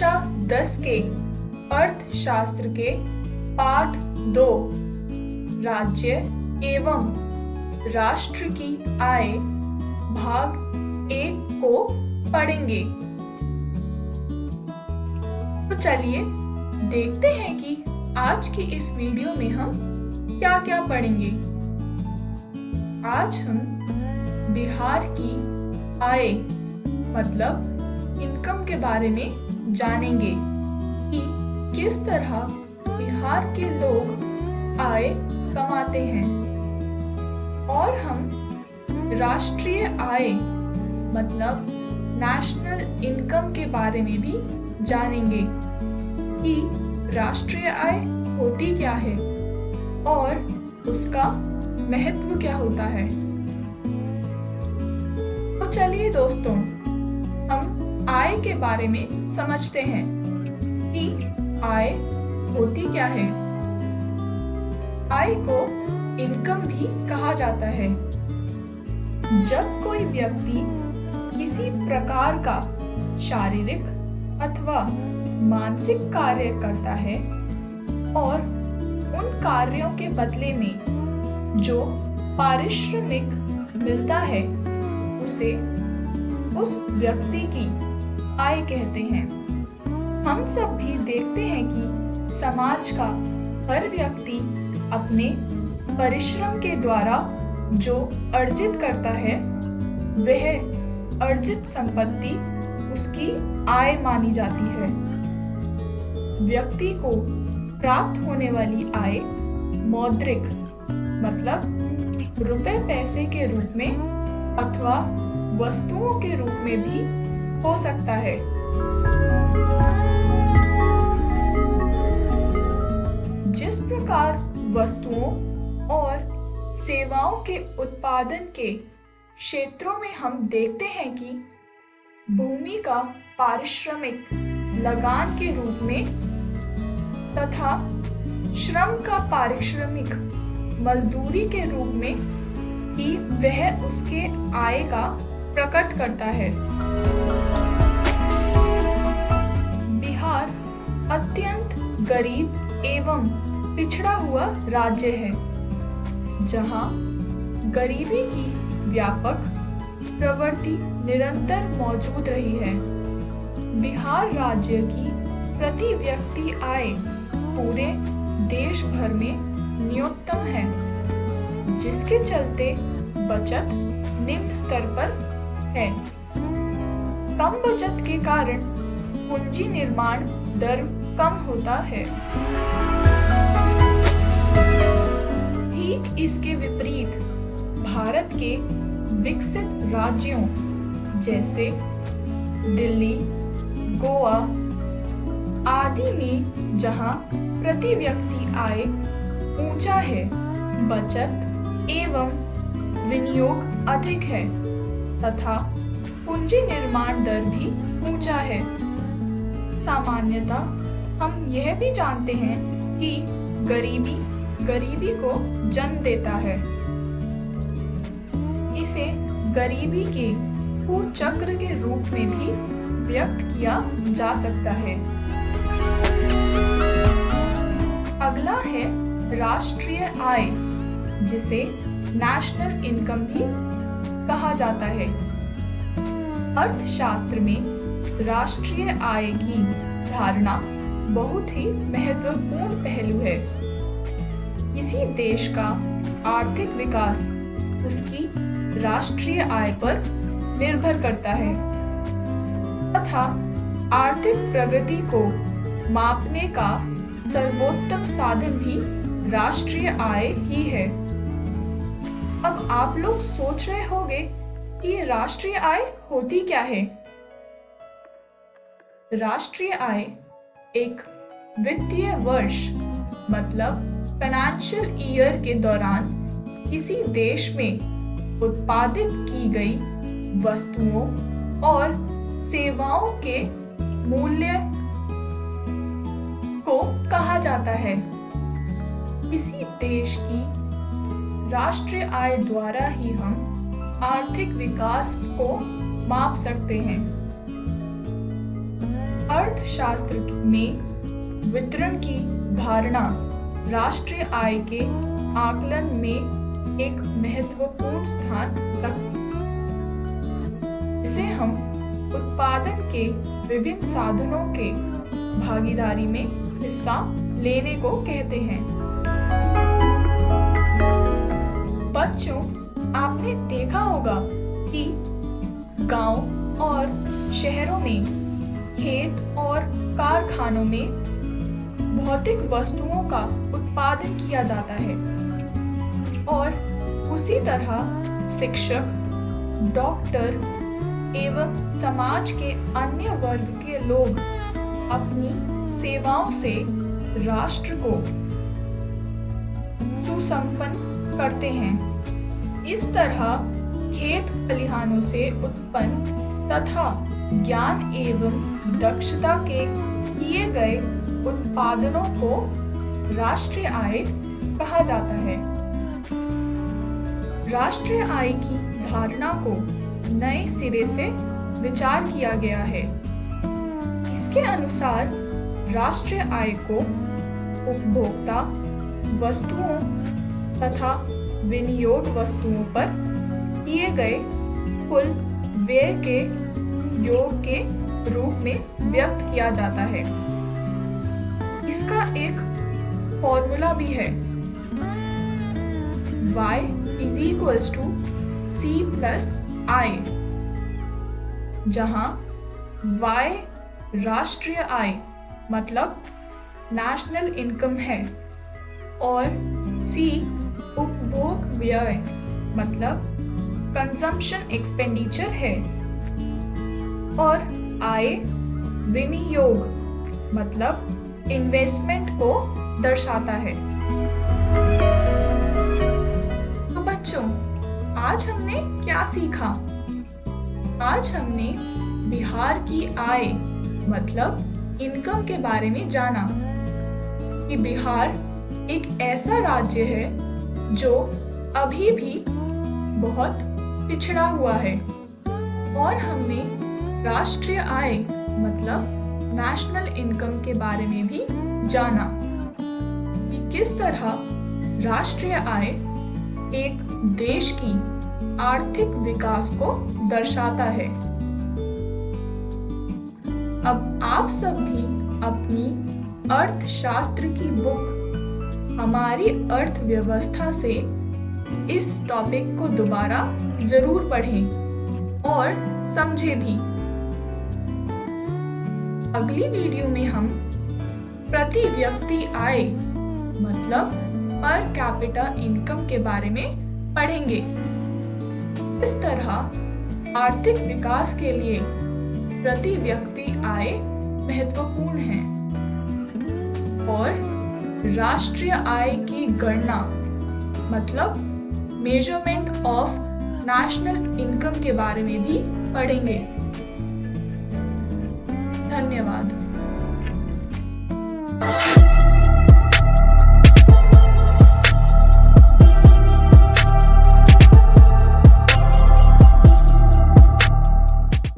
कक्षा 10 के अर्थशास्त्र के पाठ 2 राज्य एवं राष्ट्र की आय भाग 1 को पढ़ेंगे। तो चलिए देखते हैं कि आज की इस वीडियो में हम क्या क्या पढ़ेंगे। आज हम बिहार की आय मतलब इनकम के बारे में जानेंगे कि किस तरह बिहार के लोग आय कमाते हैं, और हम राष्ट्रीय आय मतलब नेशनल इनकम के बारे में भी जानेंगे कि राष्ट्रीय आय होती क्या है और उसका महत्व क्या होता है। तो चलिए दोस्तों, हम आय के बारे में समझते हैं कि आय होती क्या है। आय को इनकम भी कहा जाता है। जब कोई व्यक्ति किसी प्रकार का शारीरिक अथवा मानसिक कार्य करता है और उन कार्यों के बदले में जो पारिश्रमिक मिलता है उसे उस व्यक्ति की आय कहते हैं। हम सब भी देखते हैं कि समाज का हर व्यक्ति अपने परिश्रम के द्वारा जो अर्जित करता है वह अर्जित संपत्ति उसकी आय मानी जाती है। व्यक्ति को प्राप्त होने वाली आय मौद्रिक मतलब रुपए पैसे के रूप में अथवा वस्तुओं के रूप में भी हो सकता है। जिस प्रकार वस्तुओं और सेवाओं के उत्पादन के क्षेत्रों में हम देखते हैं कि भूमि का पारिश्रमिक लगान के रूप में तथा श्रम का पारिश्रमिक मजदूरी के रूप में ही वह उसके आय का प्रकट करता है। बिहार अत्यंत गरीब एवं पिछड़ा हुआ राज्य है, जहां गरीबी की व्यापक प्रवृत्ति निरंतर मौजूद रही है। बिहार राज्य की प्रति व्यक्ति आय पूरे देश भर में न्यूनतम है, जिसके चलते बचत निम्न स्तर पर है। कम बचत के कारण पूंजी निर्माण दर कम होता है। ठीक इसके विपरीत भारत के विकसित राज्यों जैसे दिल्ली, गोवा आदि में जहां प्रति व्यक्ति आय ऊंचा है, बचत एवं विनियोग अधिक है तथा पूंजी निर्माण दर भी ऊंचा है। सामान्यतः हम यह भी जानते हैं कि गरीबी को जन्म देता है। इसे गरीबी के कुचक्र के रूप में भी व्यक्त किया जा सकता है। अगला है राष्ट्रीय आय, जिसे नेशनल इनकम भी कहा जाता है। अर्थशास्त्र में राष्ट्रीय आय की धारणा बहुत ही महत्वपूर्ण पहलू है। किसी देश का आर्थिक विकास उसकी राष्ट्रीय आय पर निर्भर करता है तथा आर्थिक प्रगति को मापने का सर्वोत्तम साधन भी राष्ट्रीय आय ही है। अब आप लोग सोच रहे होंगे कि राष्ट्रीय आय होती क्या है। राष्ट्रीय आय एक वित्तीय वर्ष मतलब फाइनेंशियल ईयर के दौरान किसी देश में उत्पादित की गई वस्तुओं और सेवाओं के मूल्य को कहा जाता है। किसी देश की राष्ट्रीय आय द्वारा ही हम आर्थिक विकास को माप सकते हैं। अर्थशास्त्र में वितरण की धारणा राष्ट्रीय आय के आकलन में एक महत्वपूर्ण स्थान रखती है। इसे हम उत्पादन के विभिन्न साधनों के भागीदारी में हिस्सा लेने को कहते हैं। बच्चों, आपने देखा होगा कि गांव और शहरों में खेत और कारखानों में भौतिक वस्तुओं का उत्पादन किया जाता है और उसी तरह शिक्षक, डॉक्टर एवं समाज के अन्य वर्ग के लोग अपनी सेवाओं से राष्ट्र को सुसंपन्न करते हैं। इस तरह खेत खलिहानों से उत्पन्न तथा ज्ञान एवं दक्षता के किए गए उत्पादनों को राष्ट्रीय आय कहा जाता है। राष्ट्रीय आय की धारणा को नए सिरे से विचार किया गया है। इसके अनुसार राष्ट्रीय आय को उपभोक्ता वस्तुओं तथा विनियोग वस्तुओं पर किए गए कुल व्यय के योग के रूप में व्यक्त किया जाता है। इसका एक फॉर्मूला भी है, y = c + i, जहां y राष्ट्रीय आय मतलब नेशनल इनकम है और c उपभोग व्यय मतलब कंजम्पशन एक्सपेंडिचर है और आय विनियोग मतलब इन्वेस्टमेंट को दर्शाता है। तो बच्चों, आज हमने क्या सीखा? आज हमने बिहार की आय मतलब इनकम के बारे में जाना कि बिहार एक ऐसा राज्य है जो अभी भी बहुत पिछड़ा हुआ है और हमने राष्ट्रीय आय मतलब नेशनल इनकम के बारे में भी जाना कि किस तरह राष्ट्रीय आय एक देश की आर्थिक विकास को दर्शाता है। अब आप सब भी अपनी अर्थशास्त्र की बुक हमारी अर्थव्यवस्था से इस टॉपिक को दोबारा जरूर पढ़ें और समझें भी। अगली वीडियो में हम प्रति व्यक्ति आय मतलब पर कैपिटा इनकम के बारे में पढ़ेंगे। इस तरह आर्थिक विकास के लिए प्रति व्यक्ति आय महत्वपूर्ण है और राष्ट्रीय आय की गणना मतलब मेजरमेंट ऑफ नेशनल इनकम के बारे में भी पढ़ेंगे। धन्यवाद।